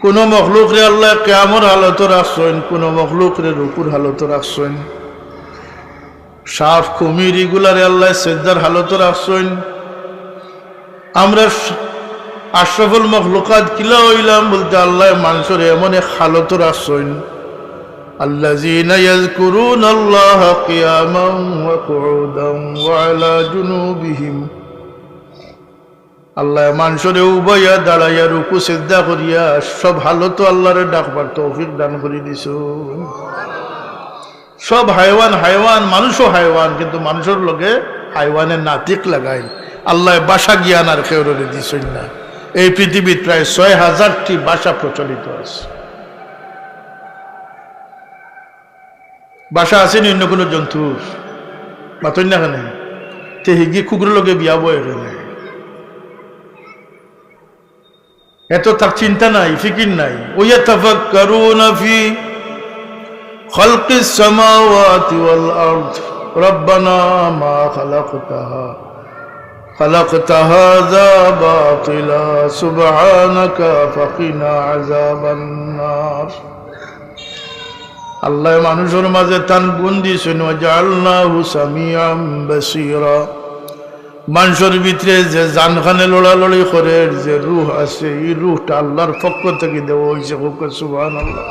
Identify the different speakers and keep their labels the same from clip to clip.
Speaker 1: কোন মখলুকরে আল্লাহ কিয়ামর হালত রাখছেন, কোন মখলুকরে রুকুর হালত রাখছেন, সাফ কুমির এগুলারে আল্লাহ সিজদার হালত রাখছেন। আমরা আশরাফুল মখলুকাত কিলা হইলাম বলতে আল্লাহ মানুষের এমন এক হালত রাখছেন, আল্লাযীনা ইয়াযকুরুনাল্লাহা কিয়ামান ওয়া কুউদান ওয়া আলা জুনুবিহিম। আল্লাহ মানুষের উভয়া দাঁড়াইয়া রুকু সিজদা করিয়া সব হালত আল্লাহরে ডাকবার তৌফিক দান করে দিছ। সব হাইওয়ান হাইওয়ান, মানুষও হাইওয়ান, কিন্তু মানুষের লগে হাইওয়ানের নাতিক লাগাই আল্লাহ ভাষা জ্ঞান আর কেউ দিছেন না। এই পৃথিবীর প্রায় ৬,০০০টি ভাষা প্রচলিত আছে। ভাষা আসেনি অন্য কোনো জন্তুর মাতই না কেন তে হিগি কুকুরের লগে বিয়া বয় এখানে, এত তার চিন্তা নাই, ফিকির নাই। ওয়াতাফাক্কারুনা ফি খালকিস সামাওয়াতি ওয়াল আরদ রব্বানা মা খালাকতা হাযা বাতিলা সুবহানাকা ফাকিনা আযাবান নার। আল্লাহ মানুষের মাঝে তান গুণ দিয়েছেন, ওয়াজআলনাহু সামিআম বাসীরা। মানুষের ভিতরে যে জানখানে লড়ালড়ি করে যে রূহ আছে, এই রূহটা আল্লাহর পক্ষ থেকে দেওয়া হয়েছে। সুবহানাল্লাহ।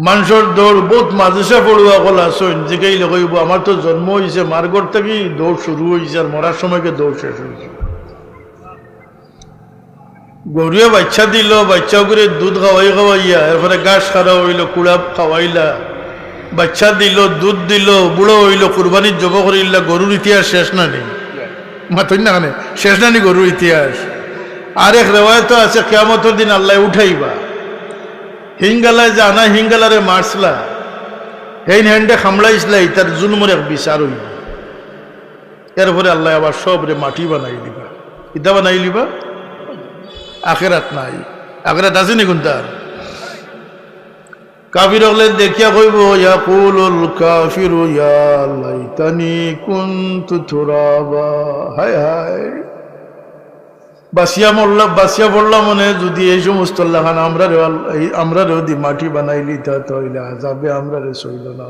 Speaker 1: মানুষের দৌড় বহুত মাদ্রাসা পড়ুয়া কল আসেন, যেখানে কইব আমার তো জন্ম হয়েছে মার্গর থেকেই দৌড় শুরু হয়েছে, আর মরার সময়কে দৌড় শেষ হয়েছে। গরুয়ে বাচ্চা দিল, বাচ্চা করে দুধ খাওয়াইয়া এরপরে ঘাস খাওয়া হইল, কুড়া খাওয়াইলা, বাচ্চা দিল, দুধ দিল, বুড়ো হইল, কুরবানির জব করিল্লা। গরুর ইতিহাস শেষ না নেই, মাতই না কেন শেষ না নি গরুর ইতিহাস। আরেক রেওয়ায়ত আছে কিয়ামতের দিন আল্লাহ উঠাইবা হিঙ্গালায় যে আনা হিঙ্গালারে মারসলা, হেইন হ্যান্ডে খামড়াইসলাই, তার জুলুমের এক বিচার হইব। এরপরে আল্লাহ আবার সব রে মাটি বানাই দিবা। ইটা বানাই লিবা, আখেরাত নাই। আখেরাত আছে নি কোনটার? কাফির হলে দেখিয়া কইব, ইয়াকুলুল কাফিরু ইয়া লাইতানি কুনতু তুরাবা। হায় হায়, বাসিয়া বললাম মনে যদি এই সমস্ত লাগান আমরা যদি মাটি বানাইলি তাহলে আযাবে আমরা রে সইল না।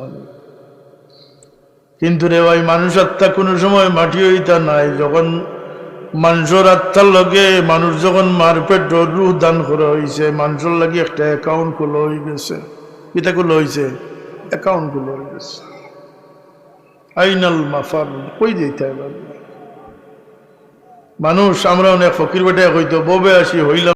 Speaker 1: কিন্তু রে ভাই, মানুষ আত্মা কোনো সময় মাটি হইতা নাই। যখন মানুষের আত্মার লগে মানুষ যখন মারপেট রুহ দান করা হয়েছে, মানুষের লাগে একটা অ্যাকাউন্ট খোলা হয়ে গেছে। এটা খোলা হয়েছে, অ্যাকাউন্ট খোলা হয়ে গেছে। আইনাল মাফার, কই দিতে হবে মানুষ। আমরা অনেক ফকির বেটায় হইতো ববে আসি হইলাম